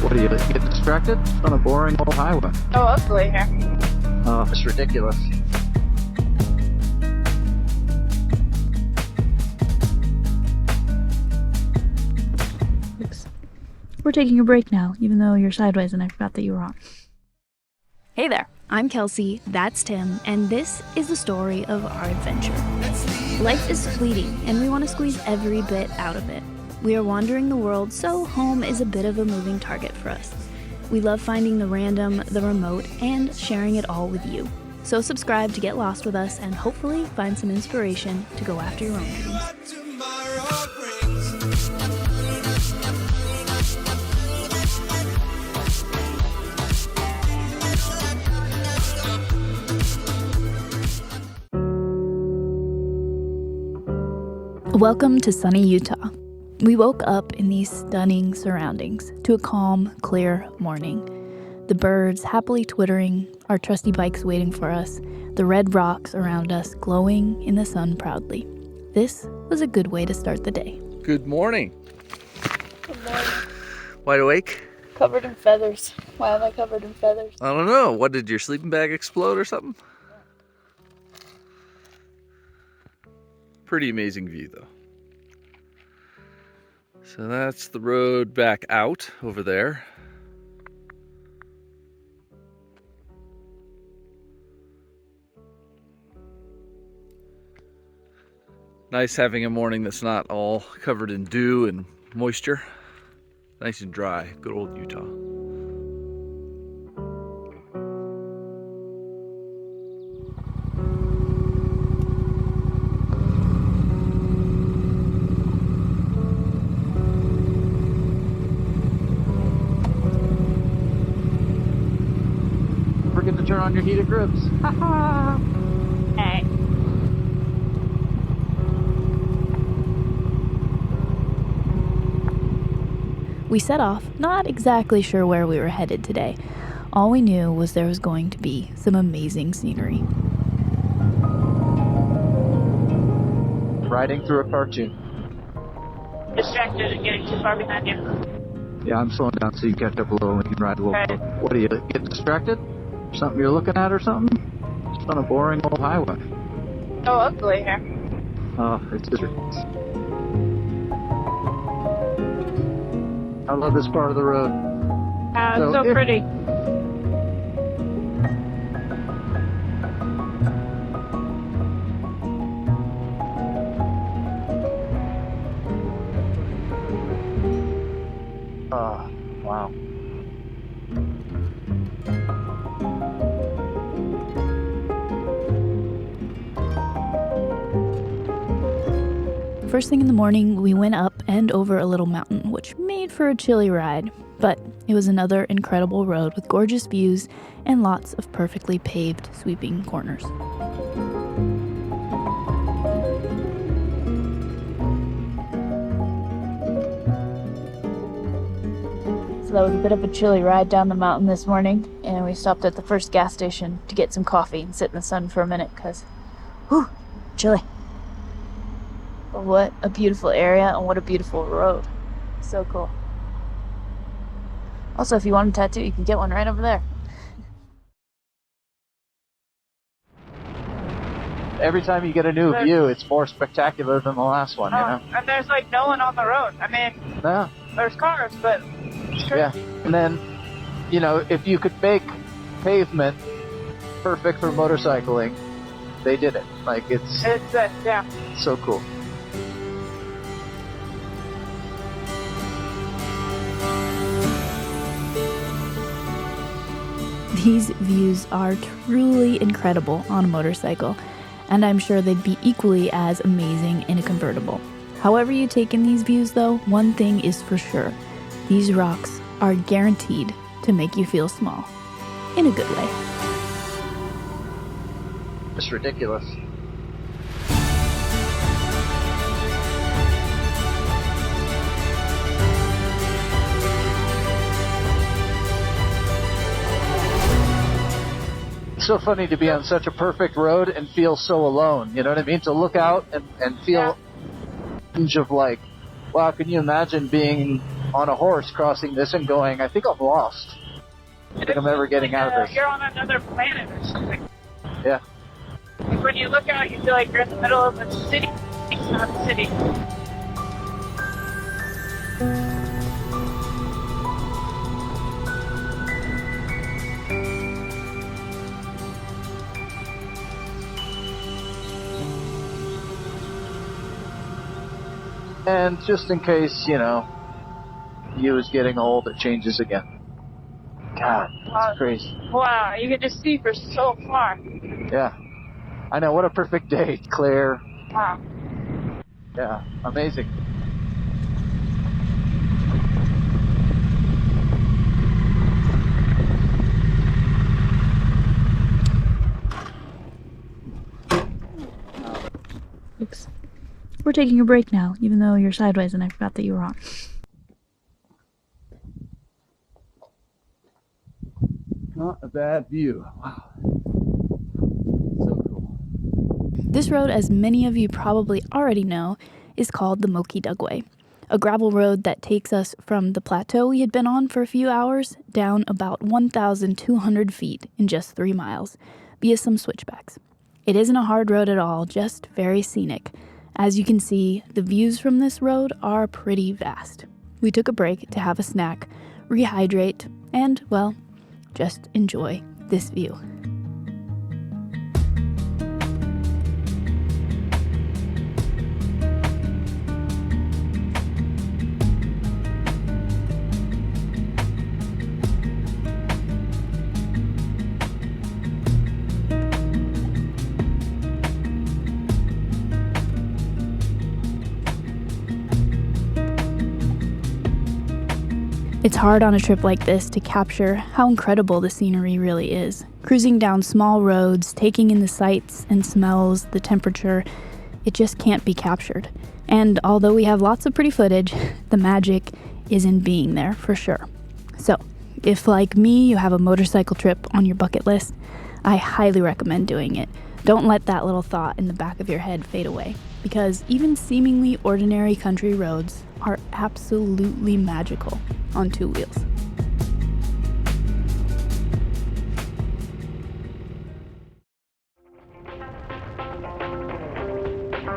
What do you get distracted? It's on a boring old highway. Oh, ugly here. Oh, it's ridiculous. We're taking a break now, even though you're sideways and I forgot that you were on. Hey there, I'm Kelsey, that's Tim, and this is the story of our adventure. Life is fleeting, and we want to squeeze every bit out of it. We are wandering the world, so home is a bit of a moving target for us. We love finding the random, the remote, and sharing it all with you. So subscribe to get lost with us and hopefully find some inspiration to go after your own dreams. Welcome to sunny Utah. We woke up in these stunning surroundings to a calm, clear morning. The birds happily twittering, our trusty bikes waiting for us, the red rocks around us glowing in the sun proudly. This was a good way to start the day. Good morning. Good morning. Wide awake? Covered in feathers. Why am I covered in feathers? I don't know. What, did your sleeping bag explode or something? Pretty amazing view though. So that's the road back out over there. Nice having a morning that's not all covered in dew and moisture. Nice and dry. Good old Utah. Forget to turn on your heated grips. Hey. We set off, not exactly sure where we were headed today. All we knew was there was going to be some amazing scenery. Riding through a cartoon. Distracted and getting too far behind you. Yeah, I'm slowing down so you can catch up a little and you can ride a little. Right. What do you get distracted? Something you're looking at or something? It's on a boring old highway. Oh, ugly here. Oh, it's ridiculous. I love this part of the road. It's so pretty. Oh, wow. First thing in the morning, we went up and over a little mountain, which made for a chilly ride, but it was another incredible road with gorgeous views and lots of perfectly paved, sweeping corners. So that was a bit of a chilly ride down the mountain this morning, and we stopped at the first gas station to get some coffee and sit in the sun for a minute, because, whew, chilly. But what a beautiful area and what a beautiful road. So cool. Also, if you want a tattoo, you can get one right over there. Every time you get a new view, it's more spectacular than the last one, you know? And there's like no one on the road. I mean, Yeah. there's cars, but it's crazy. Yeah. And then, you know, if you could make pavement perfect for motorcycling, they did it. Like, it's Yeah. so cool. These views are truly incredible on a motorcycle, and I'm sure they'd be equally as amazing in a convertible. However you take in these views though, one thing is for sure. These rocks are guaranteed to make you feel small. In a good way. It's ridiculous. It's so funny to be on such a perfect road and feel so alone. You know what I mean? To look out and feel of like Wow, can you imagine being on a horse crossing this and going, I think I'm lost. I think I'm ever getting out of this. You're on another planet or something. Yeah. Like when you look out, you feel like you're in the middle of a city. It's not a city. And just in case, you is getting old, it changes again. God, that's crazy. Wow, you can just see for so far. Yeah. I know, what a perfect day. Clear. Wow. Yeah, amazing. Oops. We're taking a break now, even though you're sideways and I forgot that you were on. Not a bad view. Wow. So cool. This road, as many of you probably already know, is called the Moki Dugway, a gravel road that takes us from the plateau we had been on for a few hours down about 1,200 feet in just 3 miles, via some switchbacks. It isn't a hard road at all, just very scenic. As you can see, the views from this road are pretty vast. We took a break to have a snack, rehydrate, and, well, just enjoy this view. It's hard on a trip like this to capture how incredible the scenery really is. Cruising down small roads, taking in the sights and smells, the temperature, it just can't be captured. And although we have lots of pretty footage, the magic is in being there for sure. So, if like me, you have a motorcycle trip on your bucket list, I highly recommend doing it. Don't let that little thought in the back of your head fade away, because even seemingly ordinary country roads are absolutely magical on 2 wheels.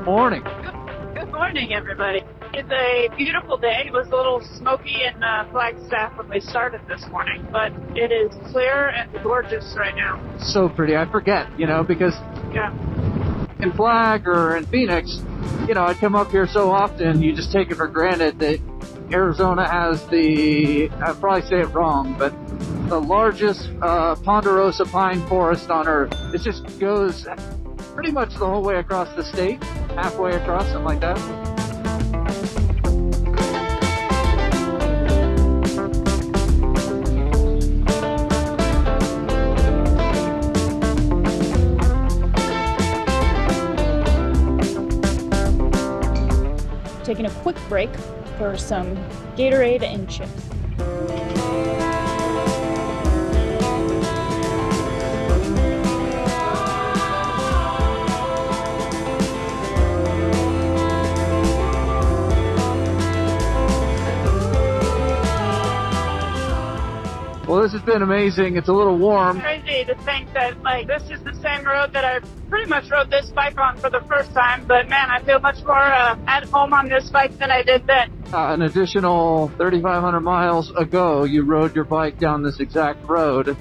Morning. Good morning, everybody. It's a beautiful day. It was a little smoky in Flagstaff when we started this morning, but it is clear and gorgeous right now. So pretty. I forget, because Yeah. in Flag or in Phoenix, I come up here so often, you just take it for granted that Arizona has I probably say it wrong, but the largest ponderosa pine forest on Earth. It just goes pretty much the whole way across the state, halfway across, something like that. Taking a quick break for some Gatorade and chips. Well, this has been amazing. It's a little warm. Crazy to think that, this is the same road that I pretty much rode this bike on for the first time, but man, I feel much more at home on this bike than I did then. An additional 3,500 miles ago, you rode your bike down this exact road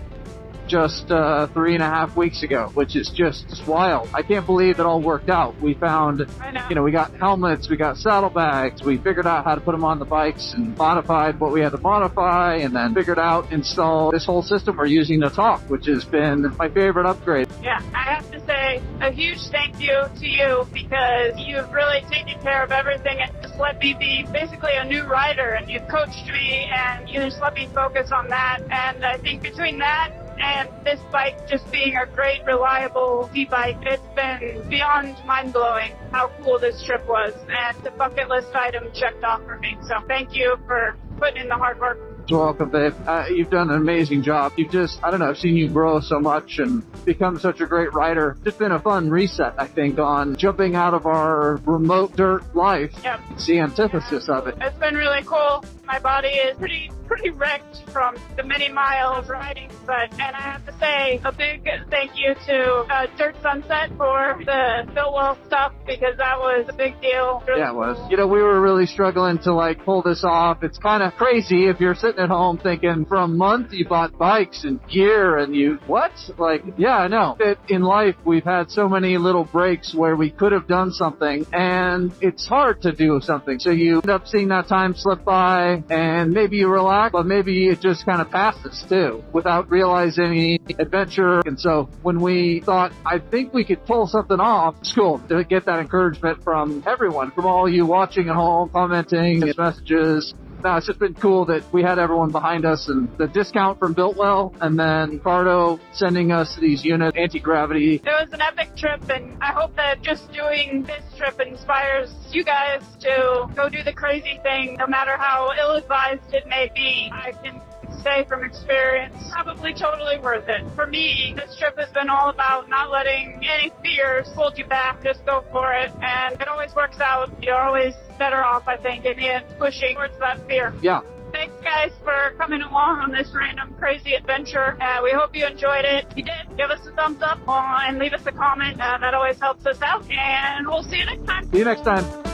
just 3.5 weeks ago, which is just wild. I can't believe it all worked out. We found, I know. We got helmets, we got saddlebags, we figured out how to put them on the bikes and modified what we had to modify, and then figured out, install this whole system we're using to talk, which has been my favorite upgrade. Yeah, I have to say a huge thank you to you, because you've really taken care of everything and just let me be basically a new rider, and you've coached me and you just let me focus on that. And I think between that and this bike just being a great, reliable e-bike, it's been beyond mind-blowing how cool this trip was, and the bucket list item checked off for me. So thank you for putting in the hard work. You're welcome, babe. You've done an amazing job. You've just, I don't know, I've seen you grow so much and become such a great rider. It's been a fun reset, I think, on jumping out of our remote dirt life. Yep. It's the antithesis of it. It's been really cool. My body is pretty wrecked from the many miles riding, and I have to say a big thank you to Dirt Sunset for the Biltwell stuff, because that was a big deal. Really Yeah, it was. cool. You know, we were really struggling to like pull this off. It's kind of crazy if you're sitting at home thinking for a month you bought bikes and gear and what? Like, yeah, I know. In life, we've had so many little breaks where we could have done something, and it's hard to do something. So you end up seeing that time slip by, and maybe you relax, but maybe it just kind of passes too without realizing any adventure. And so when we thought, I think we could pull something off, it's cool to get that encouragement from everyone, from all you watching at home, commenting, messages. No, it's just been cool that we had everyone behind us, and the discount from Biltwell, and then Cardo sending us these units, anti-gravity. It was an epic trip, and I hope that just doing this trip inspires you guys to go do the crazy thing, no matter how ill-advised it may be. I can say from experience, probably totally worth it. For me, this trip has been all about not letting any fears hold you back. Just go for it, and it always works out. You're always better off, I think, in the end, pushing towards that fear. Yeah. Thanks, guys, for coming along on this random crazy adventure. We hope you enjoyed it. If you did, give us a thumbs up and leave us a comment. That always helps us out, and we'll see you next time. See you next time.